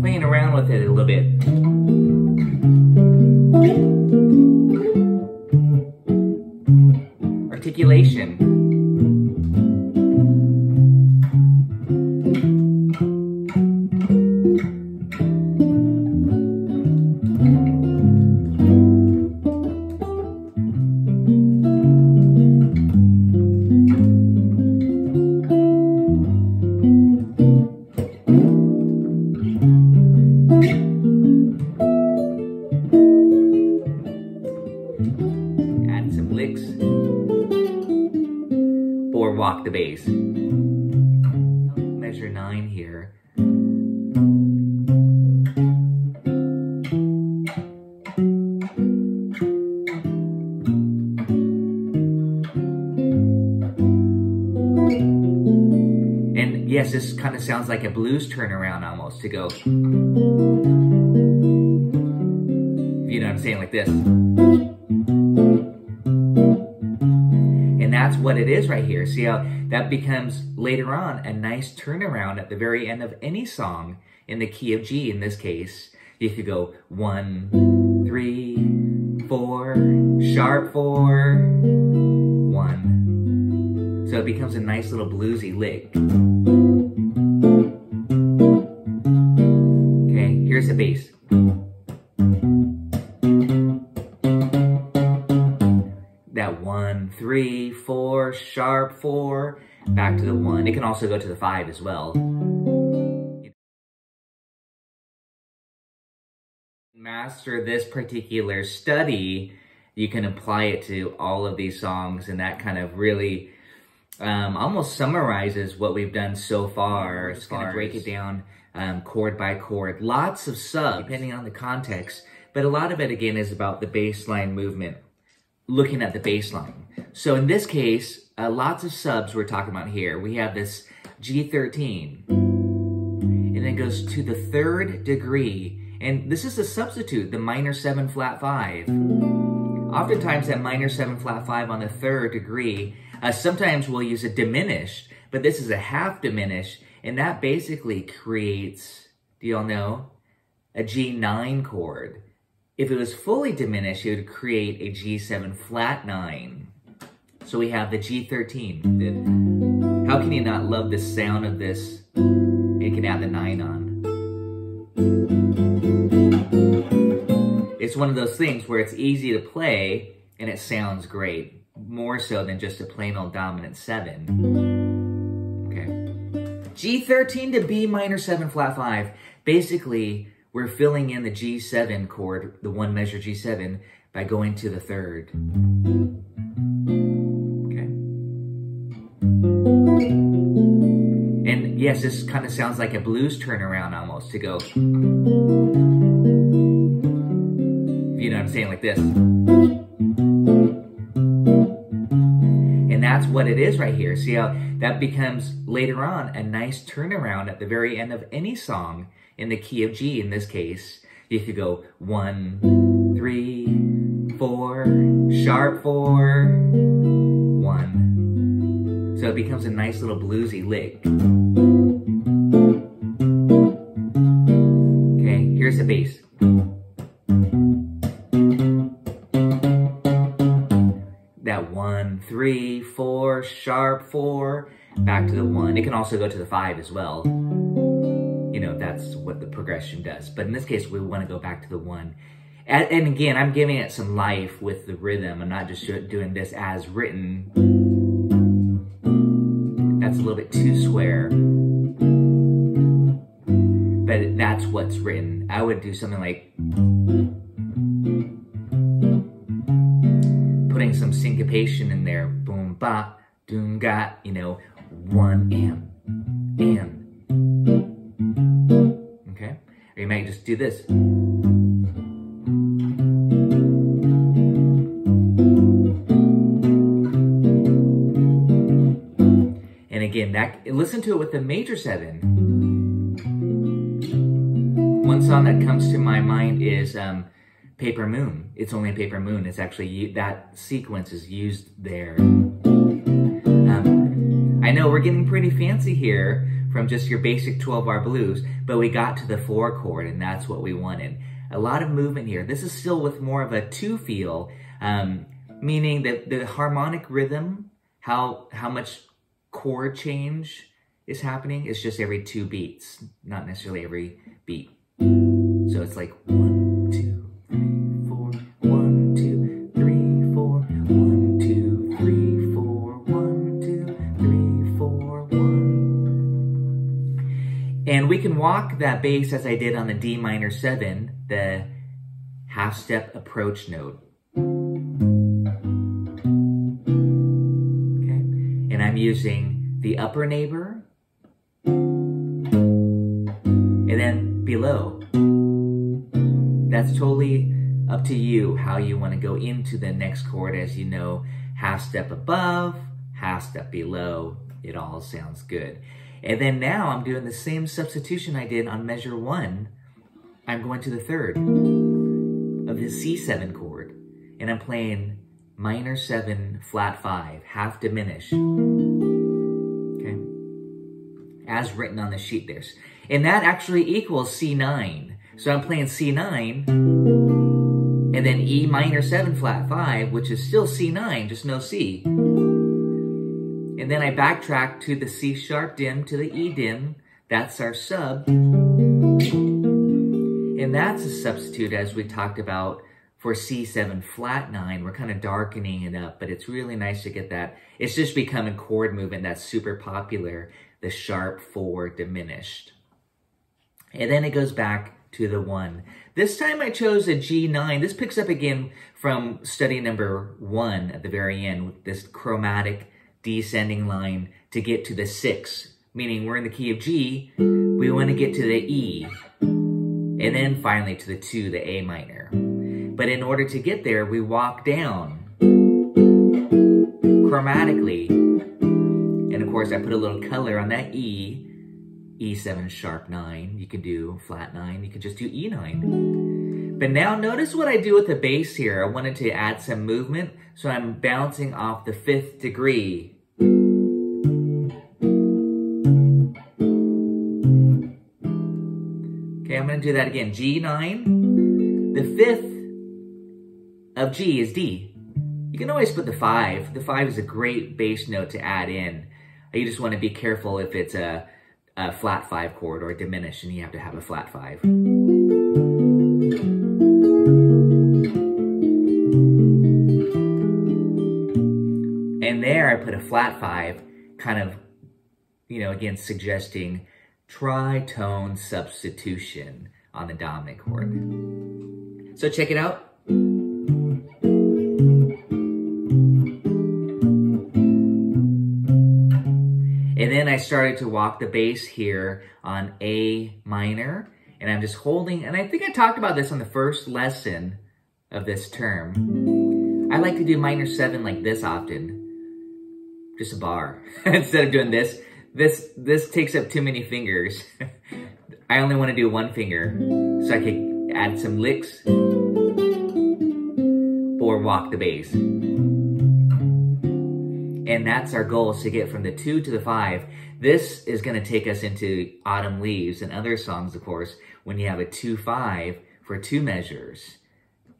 Playing around with it a little bit. Articulation. Add some licks or walk the bass. Measure 9 here. And yes, this kind of sounds like a blues turnaround almost, to go, you know what I'm saying, like this. And that's what it is right here. See how that becomes later on a nice turnaround at the very end of any song in the key of G. In this case, you could go 1, 3, 4, sharp 4, 1. So it becomes a nice little bluesy lick. Okay, here's the bass. That 1, 3, 4, sharp 4, back to the 1. It can also go to the 5 as well. Master this particular study, you can apply it to all of these songs, and that kind of really almost summarizes what we've done so far. Just gonna break it down chord by chord. Lots of subs, depending on the context, but a lot of it again is about the bass line movement, looking at the bass line. So in this case, lots of subs we're talking about here. We have this G13, and then it goes to the 3rd degree, and this is a substitute, the minor 7 flat 5. Oftentimes that minor 7 flat 5 on the 3rd degree, sometimes we'll use a diminished, but this is a half diminished, and that basically creates, do y'all know, a G9 chord. If it was fully diminished, it would create a G7 flat 9. So we have the G13. How can you not love the sound of this? You can add the 9 on. It's one of those things where it's easy to play and it sounds great. More so than just a plain old dominant 7. Okay. G13 to B minor 7 flat 5. Basically, we're filling in the G7 chord, the 1 measure G7, by going to the 3rd. Okay. And yes, this kind of sounds like a blues turnaround almost, to go, you know what I'm saying, like this. And that's what it is right here. See how that becomes later on a nice turnaround at the very end of any song in the key of G. In this case, you could go 1, 3, 4, sharp 4, 1. So it becomes a nice little bluesy lick. Okay, here's the bass. That 1, 3, 4, sharp 4, back to the 1. It can also go to the 5 as well. You know, that's what the progression does. But in this case, we want to go back to the 1. And again, I'm giving it some life with the rhythm. I'm not just doing this as written. That's a little bit too square. But that's what's written. I would do something like putting some syncopation in there. Boom, ba, doom, ga, you know, 1 and. Okay? Or you might just do this. And again, listen to it with the major 7. One song that comes to my mind is Paper Moon. It's Only a Paper Moon. It's actually, that sequence is used there. I know we're getting pretty fancy here from just your basic 12-bar blues, but we got to the 4 chord, and that's what we wanted. A lot of movement here. This is still with more of a 2 feel, meaning that the harmonic rhythm, how much chord change is happening is just every 2 beats, not necessarily every beat. So it's like 1, 2, 3, 4, 1, 2, 3, 4, 1, 2, 3, 4, 1, 2, 3, 4, 1. And we can walk that bass as I did on the D minor 7, the half step approach note. Okay, and I'm using the upper neighbor and then below. That's totally up to you how you want to go into the next chord. As you know, half step above, half step below, it all sounds good. And then now I'm doing the same substitution I did on measure 1. I'm going to the 3rd of the C7 chord, and I'm playing minor 7, flat 5, half diminished. Okay, as written on the sheet there. And that actually equals C9. So I'm playing C9, and then E minor 7 flat 5, which is still C9, just no C. And then I backtrack to the C sharp dim to the E dim. That's our sub. And that's a substitute, as we talked about, for C7 flat 9. We're kind of darkening it up, but it's really nice to get that. It's just becoming chord movement that's super popular, the sharp 4 diminished. And then it goes back to the 1. This time I chose a G9. This picks up again from study number 1 at the very end, with this chromatic descending line to get to the 6, meaning we're in the key of G, we want to get to the E, and then finally to the 2, the A minor. But in order to get there, we walk down chromatically, and of course I put a little color on that E, E7 sharp 9, you could do flat 9, you could just do E9. But now notice what I do with the bass here. I wanted to add some movement, so I'm bouncing off the 5th degree. Okay, I'm gonna do that again. G9, the 5th of G is D. You can always put the 5. The 5 is a great bass note to add in. You just wanna be careful if it's a flat 5 chord or a diminished, and you have to have a flat 5. And there I put a flat 5, kind of, you know, again, suggesting tritone substitution on the dominant chord. So check it out. And then I started to walk the bass here on A minor, and I'm just holding, and I think I talked about this on the first lesson of this term. I like to do minor 7 like this often, just a bar. Instead of doing this takes up too many fingers. I only want to do 1 finger, so I could add some licks or walk the bass. And that's our goal, is to get from the 2 to the 5. This is going to take us into Autumn Leaves and other songs, of course, when you have a 2-5 for 2 measures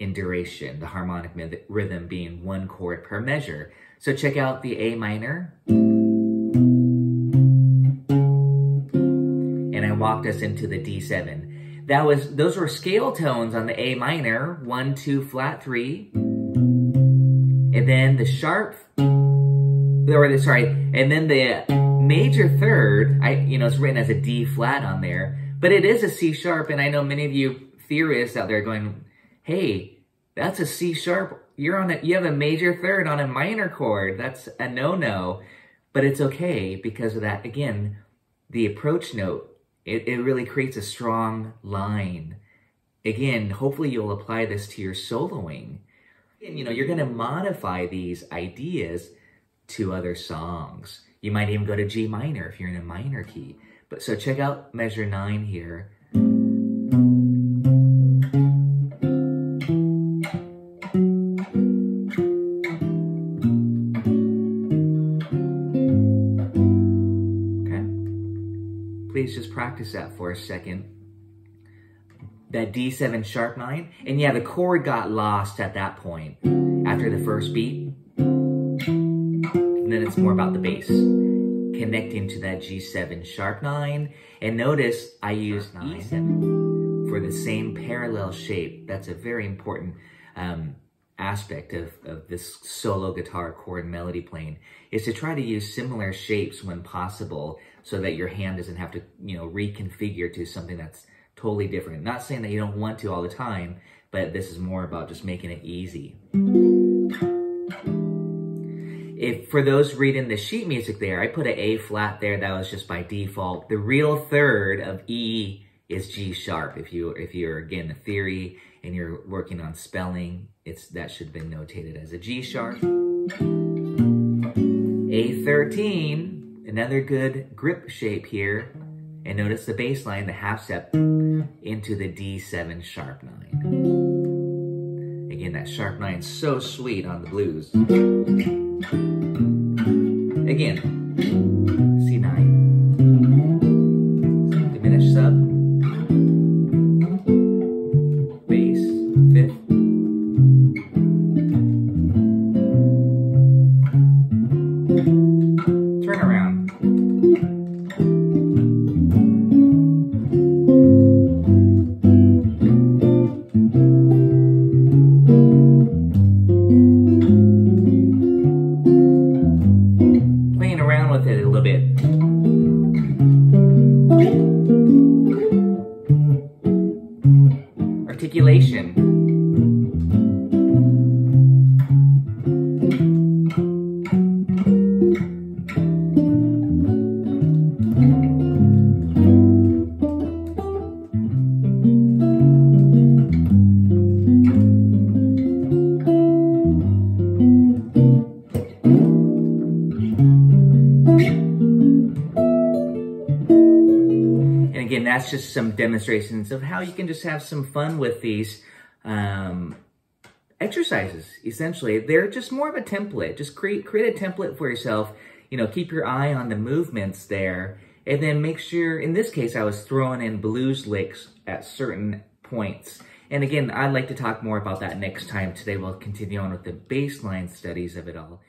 in duration, the harmonic rhythm being 1 chord per measure. So check out the A minor. And I walked us into the D7. Those were scale tones on the A minor, 1, 2, flat 3. And then the sharp, and then the major 3rd, it's written as a D flat on there, but it is a C sharp, and I know many of you theorists out there going, hey, that's a C sharp, you have a major 3rd on a minor chord, that's a no-no, but it's okay because of that. Again, the approach note, it really creates a strong line. Again, hopefully you'll apply this to your soloing. And you're gonna modify these ideas to other songs. You might even go to G minor if you're in a minor key. But so check out measure 9 here. please just practice that for a second. That D7 sharp 9. And yeah, the chord got lost at that point after the first beat. And then it's more about the bass. Connecting to that G7 sharp 9. And notice I used E7 for the same parallel shape. That's a very important aspect of this solo guitar chord melody playing, is to try to use similar shapes when possible so that your hand doesn't have to, reconfigure to something that's totally different. Not saying that you don't want to all the time, but this is more about just making it easy. If for those reading the sheet music there, I put an A flat there. That was just by default. The real third of E is G sharp. If you're again a theory and you're working on spelling, that should have been notated as a G sharp. A13, another good grip shape here. And notice the bass line, the half step into the D7 sharp 9. Again, that sharp 9 is so sweet on the blues. Again, C9, diminished sub, bass, 5th, turn around. With it a little bit. Articulation. Again, that's just some demonstrations of how you can just have some fun with these exercises. Essentially, they're just more of a template. Just create a template for yourself. Keep your eye on the movements there, and then make sure. In this case, I was throwing in blues licks at certain points. And again, I'd like to talk more about that next time. Today, we'll continue on with the bass line studies of it all.